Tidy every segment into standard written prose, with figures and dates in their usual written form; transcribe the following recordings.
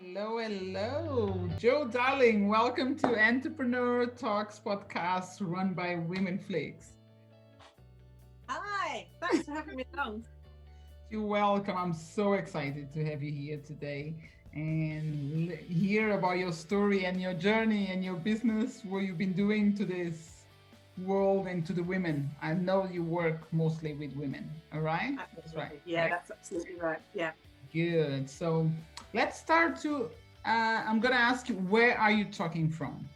Hello, hello. Joe Darling, welcome to Entrepreneur Talks podcast run by Women Flakes. Hi, thanks for having me along. You're welcome. I'm so excited to have you here today and hear about your story and your journey and your business, what you've been doing to this world and to the women. I know you work mostly with women, all right? That's right. Absolutely. Yeah, Right? that's absolutely right. Yeah. Good. So let's start to, I'm going to ask you, where are you talking from?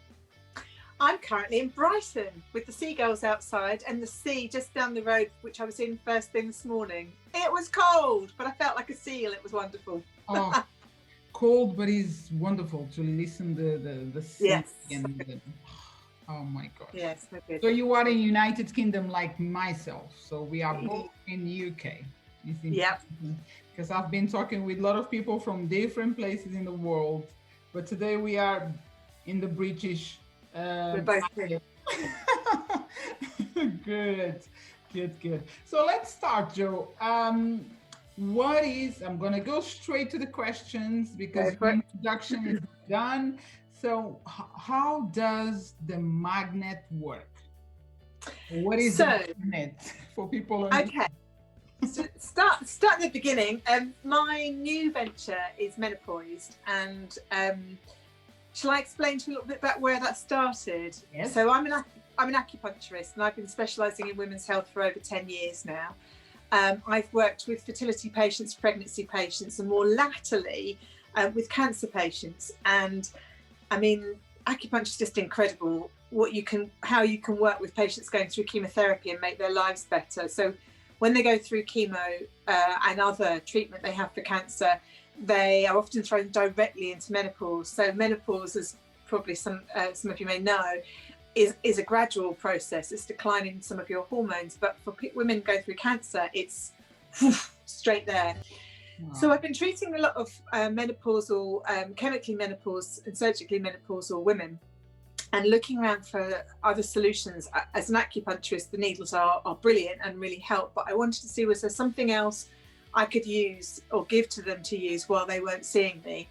I'm currently in Brighton with the seagulls outside and the sea just down the road, which I was in first thing this morning. It was cold, but I felt like a seal. It was wonderful. Oh, cold, but it's wonderful to listen the sea Yes. and oh my gosh. Yes, so good. So you are in United Kingdom like myself. So we are both in UK. It's Yep. important because I've been talking with a lot of people from different places in the world, but today we are in the British. We're both here. Good, good. So let's start, Joe. What is, I'm going to go straight to the questions because Go the for it. introduction is done. So, how does the magnet work? What is So, a magnet for people? okay. So start at the beginning. My new venture is Menopause, and shall I explain to you a little bit about where that started? Yes. So I'm an acupuncturist, and I've been specialising in women's health for over 10 years now. I've worked with fertility patients, pregnancy patients, and more latterly with cancer patients. And I mean, acupuncture is just incredible. How you can work with patients going through chemotherapy and make their lives better. So when they go through chemo and other treatment they have for cancer, they are often thrown directly into menopause. So menopause, as probably some of you may know, is a gradual process. It's declining some of your hormones, but for women going through cancer, it's straight there. Wow. So I've been treating a lot of menopausal, chemically menopausal and surgically menopausal women, and looking around for other solutions. As an acupuncturist, the needles are brilliant and really help, but I wanted to see, was there something else I could use or give to them to use while they weren't seeing me?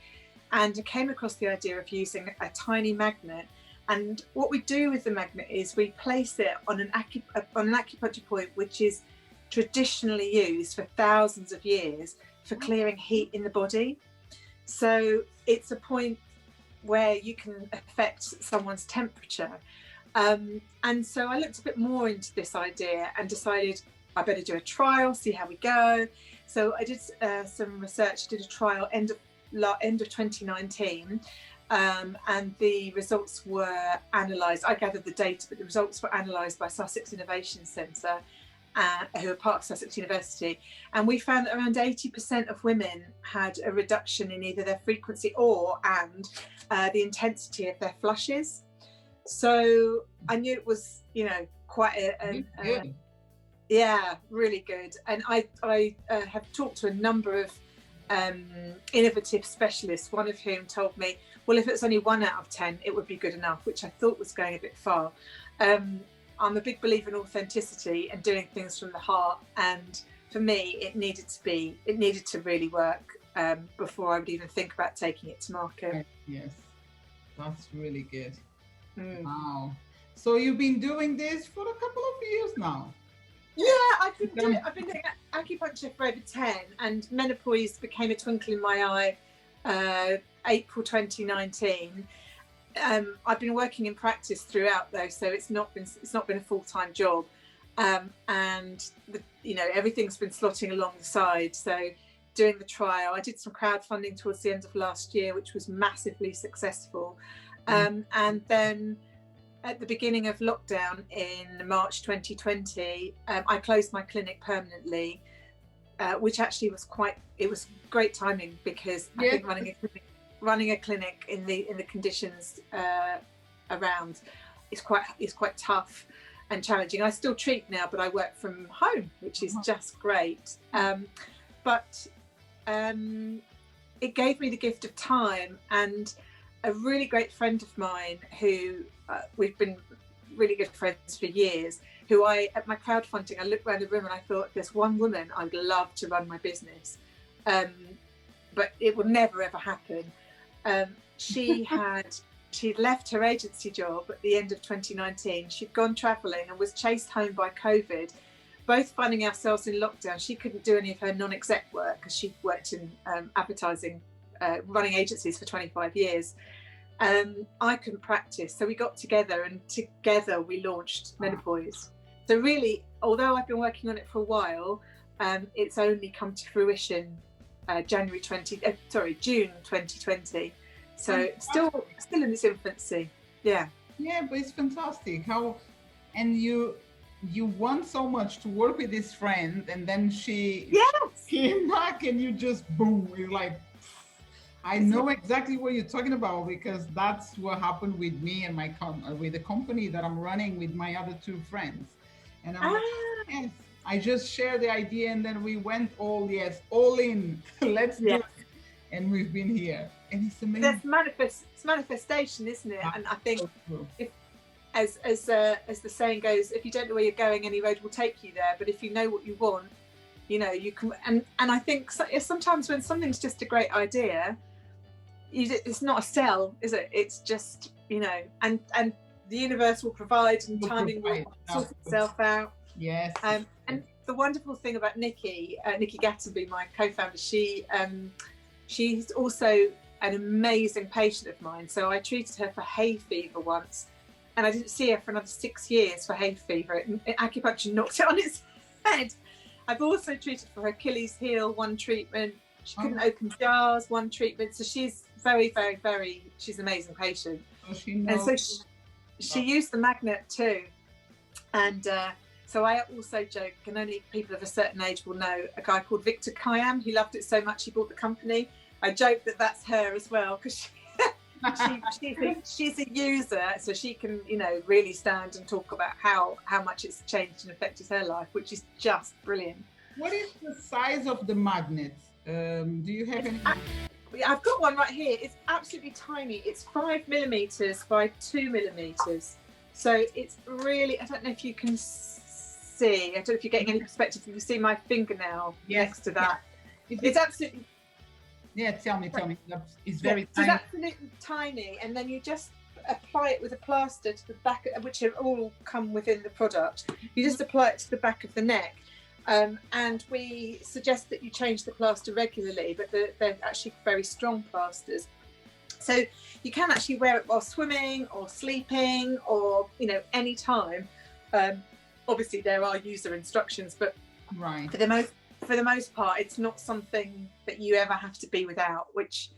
And I came across the idea of using a tiny magnet. And what we do with the magnet is we place it on an acupuncture point, which is traditionally used for thousands of years for clearing heat in the body. So it's a point where you can affect someone's temperature. And so I looked a bit more into this idea and decided I better do a trial, see how we go. So I did some research, did a trial end of 2019, and the results were analysed. I gathered the data, but the results were analysed by Sussex Innovation Centre, who are part of Sussex University, and we found that around 80% of women had a reduction in either their frequency and the intensity of their flushes. So I knew it was, quite really good. And I have talked to a number of innovative specialists, one of whom told me, well, if it's only 1 out of 10, it would be good enough, which I thought was going a bit far. I'm a big believer in authenticity and doing things from the heart, and for me it needed to really work before I would even think about taking it to market. Yes, that's really good. Wow. So you've been doing this for a couple of years now? Yeah, I've been doing acupuncture for over 10, and menopause became a twinkle in my eye April 2019. I've been working in practice throughout though, so it's not been a full-time job, and everything's been slotting along the side. So doing the trial, I did some crowdfunding towards the end of last year, which was massively successful, and then at the beginning of lockdown in March 2020, I closed my clinic permanently, which actually was great timing, because I think running a clinic in the conditions around is quite tough and challenging. I still treat now, but I work from home, which is just great. But it gave me the gift of time, and a really great friend of mine who we've been really good friends for years, who at my crowdfunding, I looked around the room and I thought, there's one woman I'd love to run my business, but it will never ever happen. She'd left her agency job at the end of 2019. She'd gone travelling and was chased home by COVID. Both finding ourselves in lockdown. She couldn't do any of her non-exec work because she'd worked in advertising, running agencies for 25 years. I couldn't practice, so we got together, and together we launched Menopoise. So really, although I've been working on it for a while, it's only come to fruition June 2020. So still in its infancy. Yeah, but it's fantastic how, and you want so much to work with this friend, and then she came back, and you just boom, you're like, I know exactly what you're talking about, because that's what happened with me and my with the company that I'm running with my other two friends. And I'm like, yes, I just shared the idea, and then we went all in. Let's do it. And we've been here, and it's amazing. It's manifestation, isn't it? And I think, if, as the saying goes, if you don't know where you're going, any road will take you there. But if you know what you want, you know you can. And I think sometimes when something's just a great idea, it's not a sell, is it? It's just, you know, and the universe will provide, and timing will sort itself out. Yes. And the wonderful thing about Nikki Gattenby, my co-founder, she's also an amazing patient of mine. So I treated her for hay fever once, and I didn't see her for another 6 years for hay fever. Acupuncture knocked it on its head. I've also treated for her Achilles heel, one treatment. She couldn't open jars, one treatment. So she's very, very, very, she's an amazing patient. And so she used the magnet too. And so I also joke, and only people of a certain age will know, a guy called Victor Kayam. He loved it so much he bought the company. I joke that that's her as well, because she's a user, so she can, you know, really stand and talk about how much it's changed and affected her life, which is just brilliant. What is the size of the magnets? Do you have any? I've got one right here. It's absolutely tiny. It's 5 millimeters by 2 millimeters. So it's really, I don't know if you can see, I don't know if you're getting any perspective. You can see my fingernail next to that. It's absolutely. Yeah, tell me. It's very tiny. It's absolutely tiny. And then you just apply it with a plaster to the back, which have all come within the product. You just apply it to the back of the neck. And we suggest that you change the plaster regularly, but they're actually very strong plasters. So you can actually wear it while swimming or sleeping, or, you know, any time. Obviously there are user instructions, but for the most part, it's not something that you ever have to be without, which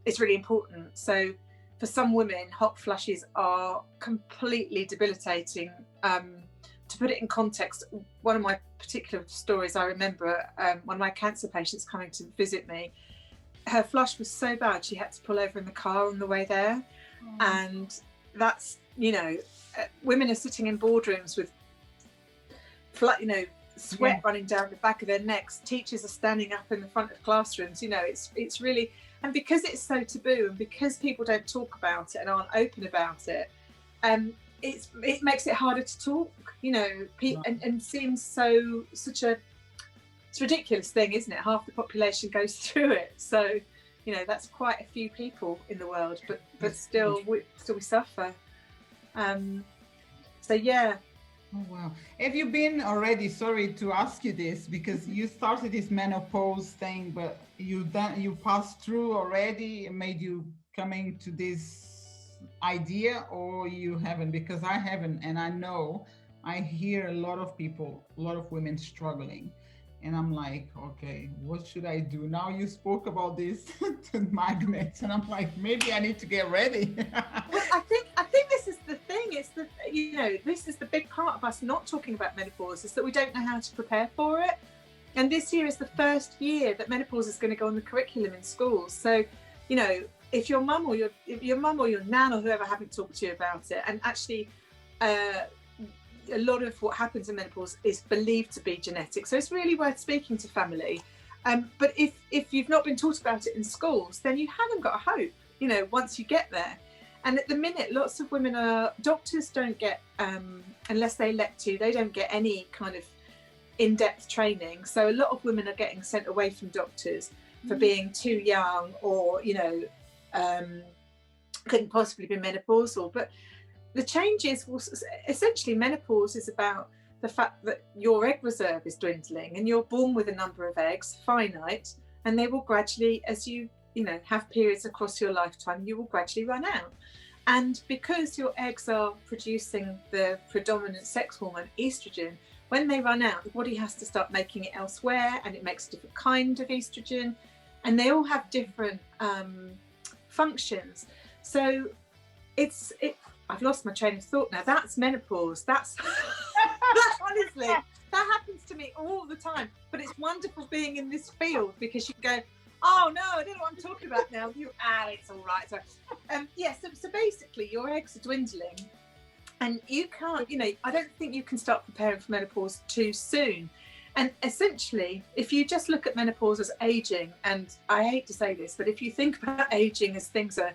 is really important. So for some women, hot flushes are completely debilitating. To put it in context, one of my particular stories I remember, one of my cancer patients coming to visit me, her flush was so bad she had to pull over in the car on the way there. And that's, you know, women are sitting in boardrooms with, you know, sweat running down the back of their necks. Teachers are standing up in the front of classrooms. You know, it's really, and because it's so taboo, and because people don't talk about it and aren't open about it, it makes it harder to talk, you know, and seems such a, it's a ridiculous thing, isn't it? Half the population goes through it. So, you know, that's quite a few people in the world, but still we suffer. So yeah. Oh wow. Have you been already, sorry to ask you this, because you started this menopause thing, but you passed through already and made you coming to this idea, or you haven't? Because I haven't, and I hear a lot of women struggling, and I'm like, okay, what should I do now? You spoke about this magnets, and I'm like, maybe I need to get ready. Well, I think this is the thing. It's the, you know, this is the big part of us not talking about menopause, is that we don't know how to prepare for it. And this year is the first year that menopause is going to go on the curriculum in schools. So, you know, if your mum or your nan or whoever haven't talked to you about it, and actually a lot of what happens in menopause is believed to be genetic, so it's really worth speaking to family. But if you've not been taught about it in schools, then you haven't got a hope, you know, once you get there. And at the minute, lots of women doctors don't get, unless they elect to, they don't get any kind of in-depth training. So a lot of women are getting sent away from doctors for being too young, or, you know, couldn't possibly be menopausal. But the changes, essentially menopause is about the fact that your egg reserve is dwindling and you're born with a number of eggs, finite, and they will gradually, as you have periods across your lifetime, you will gradually run out. And because your eggs are producing the predominant sex hormone, estrogen, when they run out, the body has to start making it elsewhere, and it makes a different kind of estrogen, and they all have different functions. So I've lost my train of thought now. That's menopause. That's honestly, that happens to me all the time. But it's wonderful being in this field, because you go, oh no, I don't know what I'm talking about now. It's all right. So basically your eggs are dwindling, and you can't, I don't think you can start preparing for menopause too soon. And essentially, if you just look at menopause as aging, and I hate to say this, but if you think about aging as things are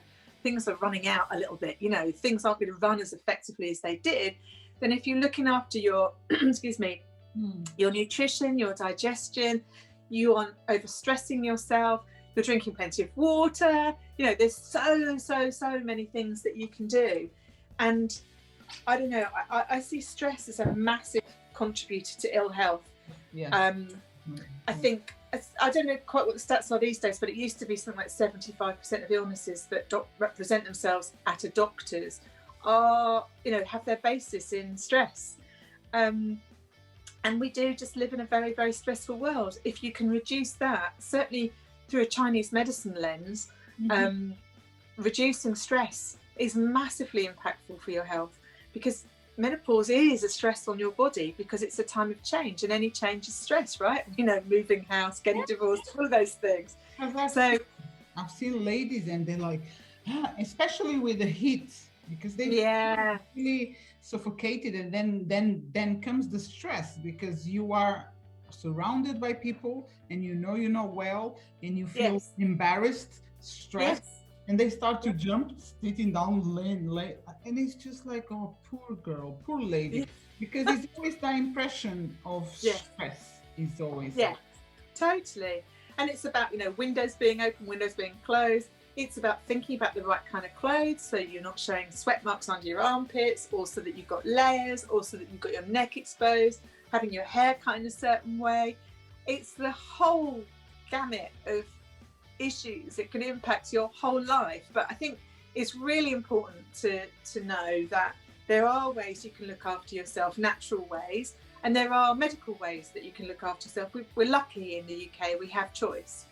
running out a little bit, things aren't going to run as effectively as they did, then if you're looking after your, your nutrition, your digestion, you aren't overstressing yourself, you're drinking plenty of water, there's so many things that you can do. And I don't know, I see stress as a massive contributor to ill health. Yeah. I think, I don't know quite what the stats are these days, but it used to be something like 75% of illnesses that represent themselves at a doctor's are, have their basis in stress. And we do just live in a very, very stressful world. If you can reduce that, certainly through a Chinese medicine lens, reducing stress is massively impactful for your health, because menopause is a stress on your body, because it's a time of change, and any change is stress, right? Moving house, getting divorced, all those things. So I've seen ladies, and they're like, especially with the heat, because they really suffocated, and then comes the stress, because you are surrounded by people, and you're not well, and you feel embarrassed, stressed, and they start to jump, sitting down, lay, and it's just like, oh, poor girl, poor lady, because it's always the impression of stress is always totally. And it's about windows being open, windows being closed. It's about thinking about the right kind of clothes, so you're not showing sweat marks under your armpits, or so that you've got layers, or so that you've got your neck exposed, having your hair cut in a certain way. It's the whole gamut of issues. It can impact your whole life. But I think it's really important to know that there are ways you can look after yourself, natural ways, and there are medical ways that you can look after yourself. We're lucky in the UK, we have choice.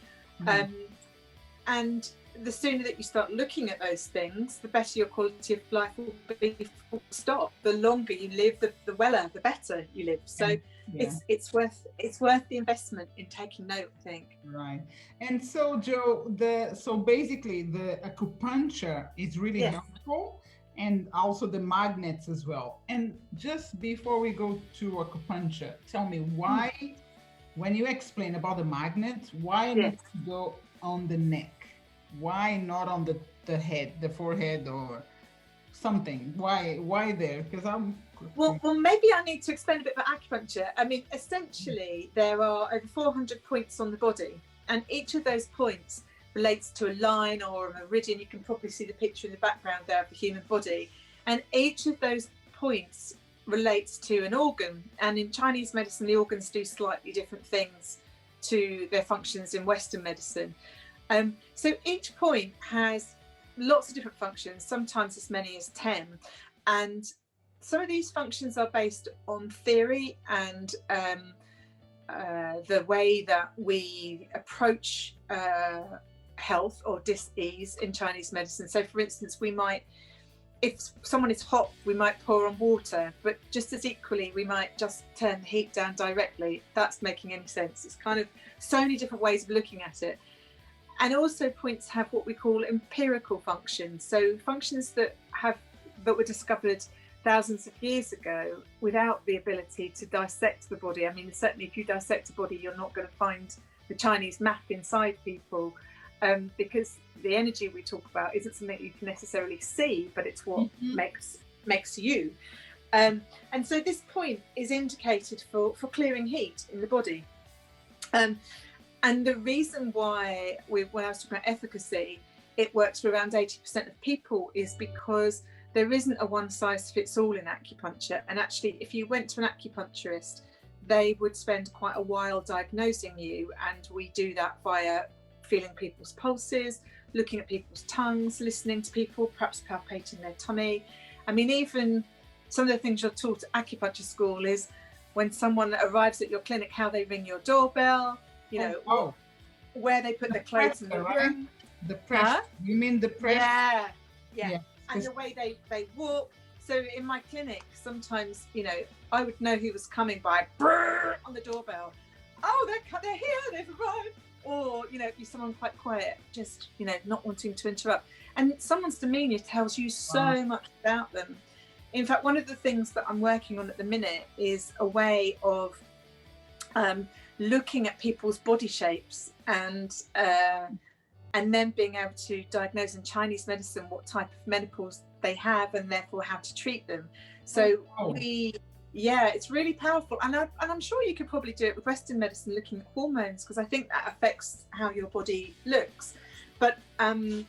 And the sooner that you start looking at those things, the better your quality of life will be, full stop. The longer you live, the weller, the better you live. So it's worth the investment in taking note, I think. Right. And so, Jo, so basically the acupuncture is really helpful, and also the magnets as well. And just before we go to acupuncture, tell me why, when you explain about the magnet, why not to go on the neck? Why not on the head, the forehead, or something? Why there? Because well, maybe I need to explain a bit about acupuncture. I mean, essentially, there are over 400 points on the body, and each of those points relates to a line or a meridian. You can probably see the picture in the background there of the human body, and each of those points relates to an organ. And in Chinese medicine, the organs do slightly different things to their functions in Western medicine. So each point has lots of different functions, sometimes as many as 10. And some of these functions are based on theory and the way that we approach health or dis-ease in Chinese medicine. So for instance, we might, if someone is hot, we might pour on water, but just as equally, we might just turn the heat down directly. If that's making any sense. It's kind of so many different ways of looking at it. And also points have what we call empirical functions. So functions that were discovered thousands of years ago without the ability to dissect the body. I mean, certainly if you dissect a body, you're not going to find the Chinese map inside people, because the energy we talk about isn't something you can necessarily see, but it's what makes you. And so this point is indicated for clearing heat in the body. And the reason why, when I was talking about efficacy, it works for around 80% of people is because there isn't a one size fits all in acupuncture. And actually, if you went to an acupuncturist, they would spend quite a while diagnosing you. And we do that via feeling people's pulses, looking at people's tongues, listening to people, perhaps palpating their tummy. I mean, even some of the things you're taught at acupuncture school is when someone arrives at your clinic, how they ring your doorbell, you know, where they put the clothes in the room. The press. Huh? You mean the press? Yeah. And the way they walk. So in my clinic, sometimes, you know, I would know who was coming by on the doorbell. Oh, they're here, they've arrived. Or, you know, if you're someone quite quiet, just, you know, not wanting to interrupt. And someone's demeanour tells you so much about them. In fact, one of the things that I'm working on at the minute is a way of looking at people's body shapes and then being able to diagnose in Chinese medicine what type of menopause they have and therefore how to treat them. So it's really powerful. And I'm sure you could probably do it with Western medicine, looking at hormones, because I think that affects how your body looks. But from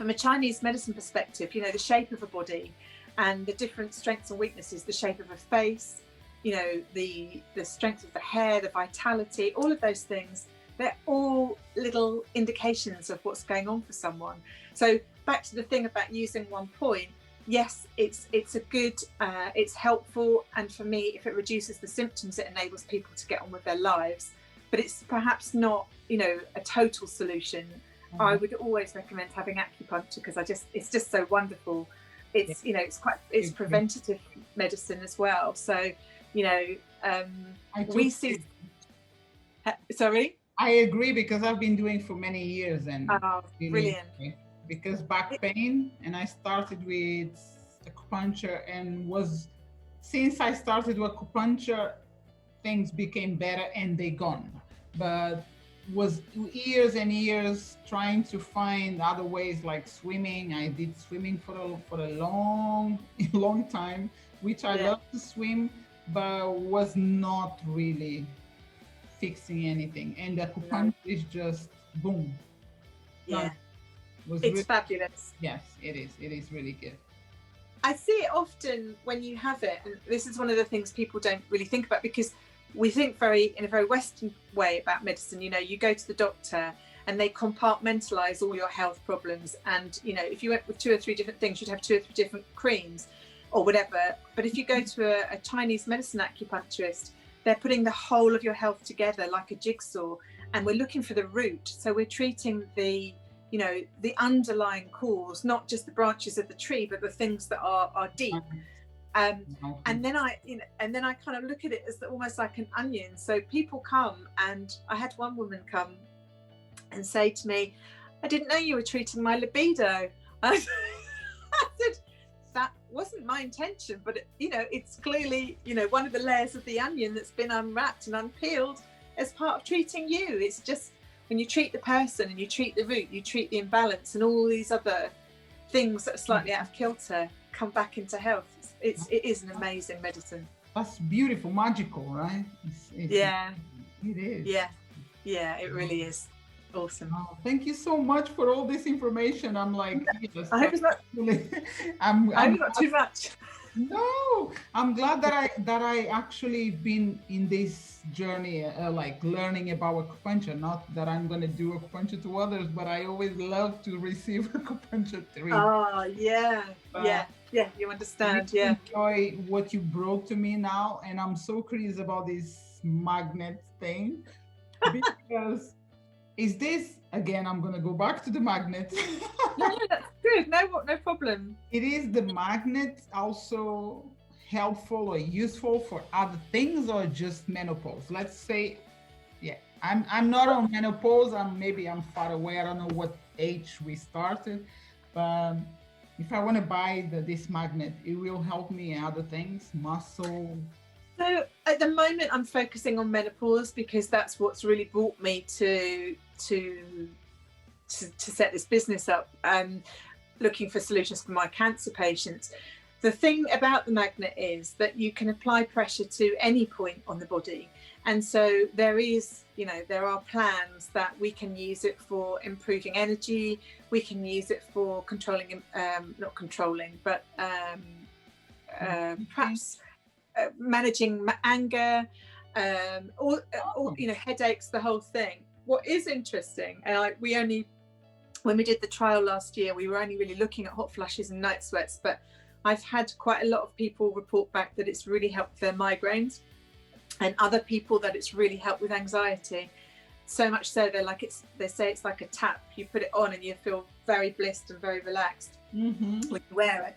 a Chinese medicine perspective, you know, the shape of a body and the different strengths and weaknesses, the shape of a face, you know, the strength of the hair, the vitality, all of those things, they're all little indications of what's going on for someone. So back to the thing about using one point, yes, it's a good, it's helpful. And for me, if it reduces the symptoms, it enables people to get on with their lives. But it's perhaps not, you know, a total solution. Mm-hmm. I would always recommend having acupuncture because it's just so wonderful. It's, you know, it's preventative medicine as well. So, you know, we see. Sorry? I agree because I've been doing for many years and brilliant. Because back pain, and I started with acupuncture since I started with acupuncture, things became better and they gone. But was years and years trying to find other ways like swimming. I did swimming for a long time, which I love to swim, but was not really fixing anything. And the acupuncture is just boom. Yeah. It's fabulous. Yes, it is. It is really good. I see it often when you have it, and this is one of the things people don't really think about because we think in a very Western way about medicine. You know, you go to the doctor and they compartmentalize all your health problems, and you know, if you went with 2 or 3 different things, you'd have 2 or 3 different creams or whatever. But if you go to a Chinese medicine acupuncturist, they're putting the whole of your health together like a jigsaw, and we're looking for the root. So we're treating the underlying cause, not just the branches of the tree, but the things that are deep. And then I kind of look at it as almost like an onion. So people come, and I had one woman come and say to me, "I didn't know you were treating my libido." I said, "That wasn't my intention, but it's clearly, one of the layers of the onion that's been unwrapped and unpeeled as part of treating you. It's just when you treat the person and you treat the root, you treat the imbalance, and all these other things that are slightly out of kilter come back into health. It is an amazing medicine." That's beautiful, magical, right? Yeah. It is. Yeah, it really is. Awesome. Oh, thank you so much for all this information. I'm like, yes, I hope it's not. I'm not too much. No, I'm glad that I actually been in this journey, like learning about acupuncture. Not that I'm going to do acupuncture to others, but I always love to receive acupuncture treatment. Oh, yeah. You understand. I enjoy what you brought to me now, and I'm so curious about this magnet thing because is this again? I'm going to go back to the magnet. No, that's good. No problem. It is the magnet also helpful or useful for other things or just menopause? Let's say, I'm not on menopause. I'm far away. I don't know what age we started, but if I want to buy this magnet, it will help me in other things, muscle. So at the moment, I'm focusing on menopause because that's what's really brought me to set this business up. Looking for solutions for my cancer patients. The thing about the magnet is that you can apply pressure to any point on the body. And so there is, there are plans that we can use it for improving energy. We can use it for controlling, not controlling, but perhaps managing anger, or headaches, the whole thing. What is interesting, and when we did the trial last year, we were only really looking at hot flushes and night sweats, but I've had quite a lot of people report back that it's really helped their migraines, and other people that it's really helped with anxiety. So much so they say it's like a tap. You put it on and you feel very blissed and very relaxed when you wear it.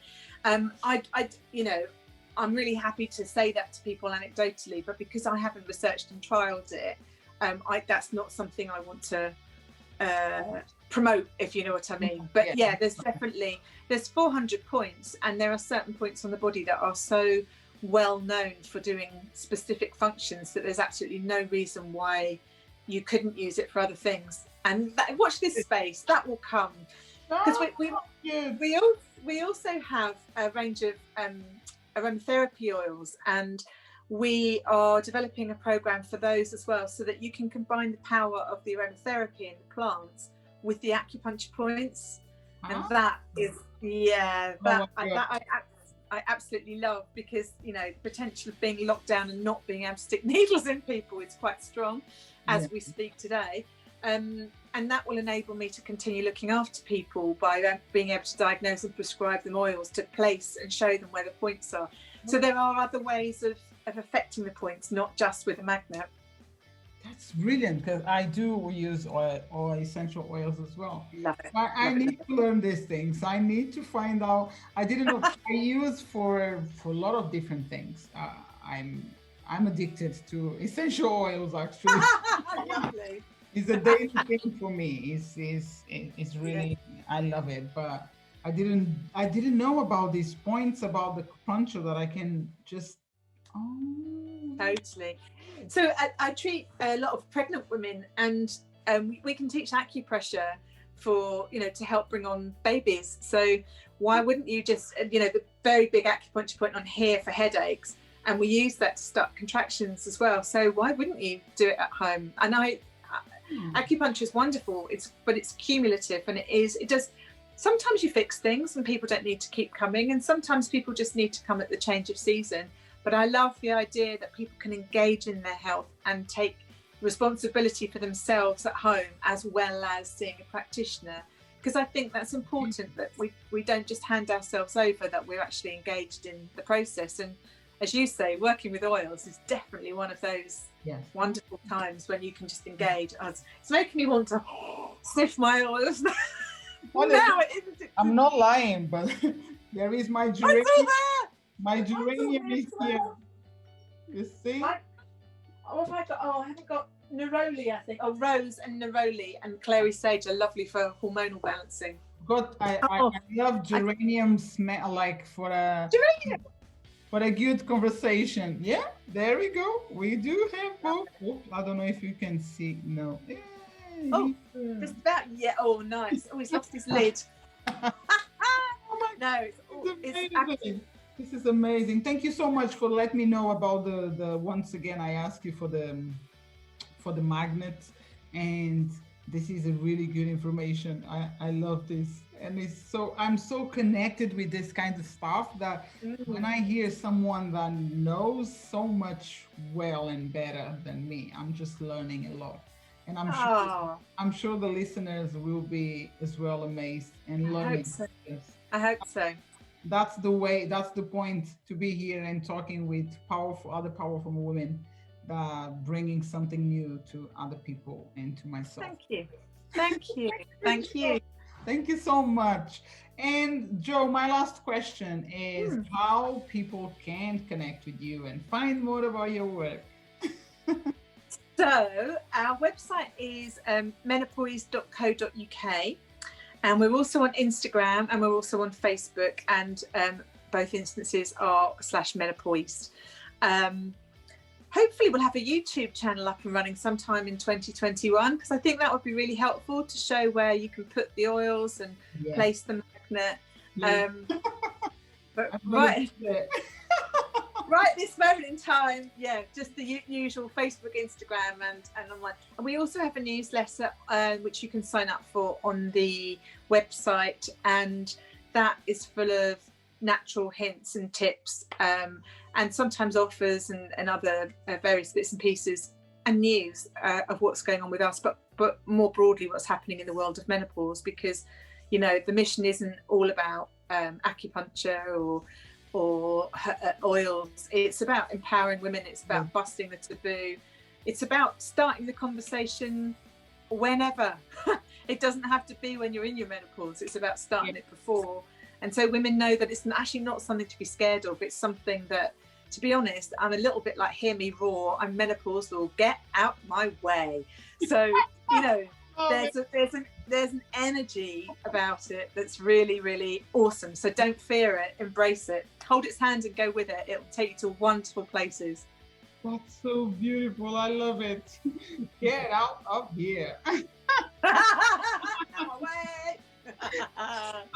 I'm really happy to say that to people anecdotally, but because I haven't researched and trialed it, that's not something I want to promote, if you know what I mean. But yeah, there's 400 points, and there are certain points on the body that are so well known for doing specific functions that there's absolutely no reason why you couldn't use it for other things. And watch this space, that will come, because we also have a range of aromatherapy oils, and we are developing a program for those as well, so that you can combine the power of the aromatherapy and the plants with the acupuncture points. And that is, I absolutely love, because the potential of being locked down and not being able to stick needles in people is quite strong as we speak today. And that will enable me to continue looking after people by being able to diagnose and prescribe them oils to place and show them where the points are. So there are other ways of affecting the points, not just with a magnet. That's brilliant, because I do use oil essential oils as well. Love it. I need to learn these things. I need to find out. I didn't know. I use for a lot of different things. I'm addicted to essential oils, actually. Lovely. It's a daily thing for me. It's really, I love it. But I didn't know about these points about the acupuncture that I can just. Totally. So I treat a lot of pregnant women, and we can teach acupressure for to help bring on babies. So why wouldn't you just the very big acupuncture point on here for headaches, and we use that to start contractions as well. So why wouldn't you do it at home? And acupuncture is wonderful. But it's cumulative, and it does. Sometimes you fix things and people don't need to keep coming, and sometimes people just need to come at the change of season. But I love the idea that people can engage in their health and take responsibility for themselves at home, as well as seeing a practitioner, because I think that's important, that we don't just hand ourselves over, that we're actually engaged in the process. And as you say, working with oils is definitely one of those wonderful times when you can just engage. It's making me want to sniff my oils. I'm not lying, but there is my geranium. My geranium is here. You see? What have I got? I haven't got neroli, I think. Rose and neroli and clary sage are lovely for hormonal balancing. I love geranium smell, like for a good conversation. Yeah, there we go. We do have both. Oops, I don't know if you can see. No. Just about. Yeah. Oh, nice. Oh, he's lost his lid. No, it's amazing. This is amazing. Thank you so much for letting me know about the once again, I asked you for the magnets, and this is a really good information. I love this, and I'm so connected with this kind of stuff that when I hear someone that knows so much well and better than me, I'm just learning a lot. And I'm sure the listeners will be as well amazed and learning. I hope so. That's the point, to be here and talking with other powerful women, bringing something new to other people and to myself. Thank you. Thank you so much. And Jo, my last question is how people can connect with you and find more about your work. So our website is menopause.co.uk. And we're also on Instagram, and we're also on Facebook, and both instances are /menopause. Hopefully we'll have a YouTube channel up and running sometime in 2021, because I think that would be really helpful to show where you can put the oils and place the magnet. But I'm gonna right, be there. right this moment in time, yeah, just the usual Facebook, Instagram, and online. And we also have a newsletter which you can sign up for on the website, and that is full of natural hints and tips, and sometimes offers and other various bits and pieces and news of what's going on with us, but more broadly what's happening in the world of menopause, because you know the mission isn't all about acupuncture or oils. It's about empowering women. It's about busting the taboo. It's about starting the conversation whenever. It doesn't have to be when you're in your menopause. It's about starting it before. And so women know that it's actually not something to be scared of. It's something that, to be honest, I'm a little bit like, hear me roar, I'm menopausal, get out my way. So, you know, there's an energy about it that's really, really awesome. So don't fear it, embrace it, hold its hand and go with it. It'll take you to wonderful places. That's so beautiful. I love it. Get out of here.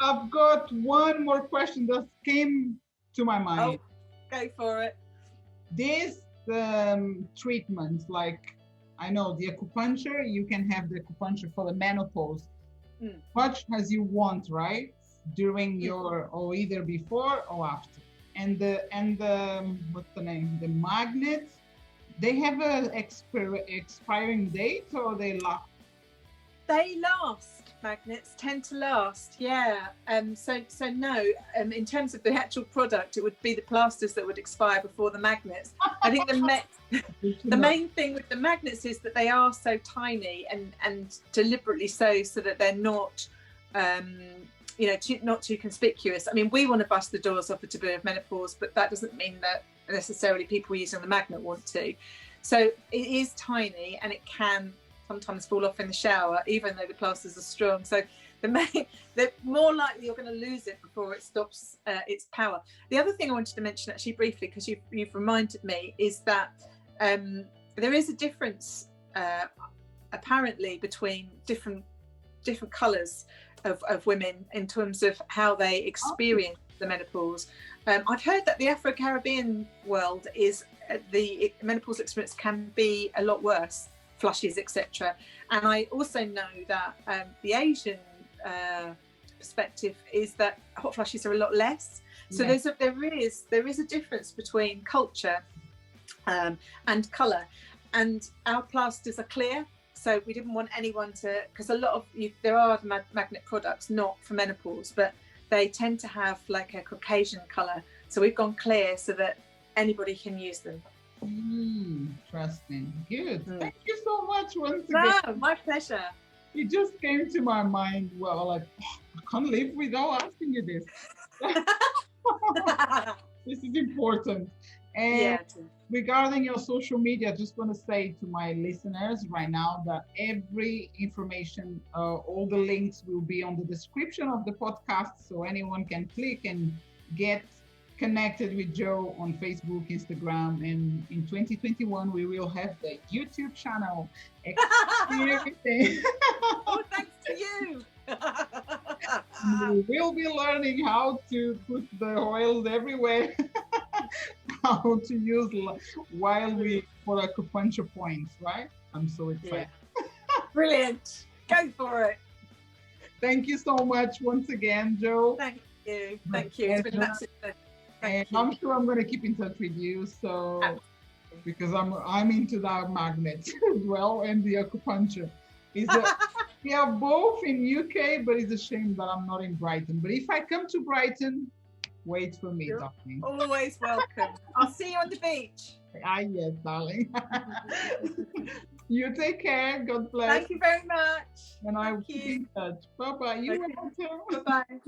I've got one more question that came to my mind. Oh, go for it. This treatment, like, I know the acupuncture, you can have the acupuncture for the menopause, much as you want, right? During your, or either before or after. And the what's the name? The magnets, they have a expiring date, or they last? They last. Magnets tend to last, yeah. So no. In terms of the actual product, it would be the plasters that would expire before the magnets. I think the main thing with the magnets is that they are so tiny and deliberately so that they're not, not too conspicuous. I mean, we want to bust the doors off the taboo of menopause, but that doesn't mean that necessarily people using the magnet want to. So it is tiny, and it can sometimes fall off in the shower, even though the plasters are strong. So the more likely you're going to lose it before it stops its power. The other thing I wanted to mention actually briefly, because you've reminded me, is that there is a difference apparently between different colours of women in terms of how they experience the menopause. I've heard that the Afro-Caribbean world is the menopause experience can be a lot worse, flushes, etc. And I also know that the Asian perspective is that hot flushes are a lot less. So there is a difference between culture and colour. And our plasters are clear, so we didn't want anyone to, because a lot of there are magnet products not for menopause, but they tend to have like a Caucasian colour. So we've gone clear so that anybody can use them. Interesting. Good. Thank you so much once again. No, my pleasure. It just came to my mind. Well, like, I can't live without asking you this. This is important. And regarding your social media, I just want to say to my listeners right now that every information, all the links will be on the description of the podcast, so anyone can click and get connected with Jo on Facebook, Instagram, and in 2021 we will have the YouTube channel. Everything. Oh, thanks to you. We will be learning how to put the oils everywhere, how to use while we for acupuncture points, right? I'm so excited. Yeah. Brilliant. Go for it. Thank you so much once again, Jo. Thank you. Thank you. It's been massive. And I'm sure I'm going to keep in touch with you, so because I'm into that magnet as well, and the acupuncture. We are both in UK, but it's a shame that I'm not in Brighton. But if I come to Brighton, wait for me, darling. Always welcome. I'll see you on the beach. Yes, darling. You take care. God bless. Thank you very much. And I will keep in touch. Bye-bye. You're welcome. Bye-bye.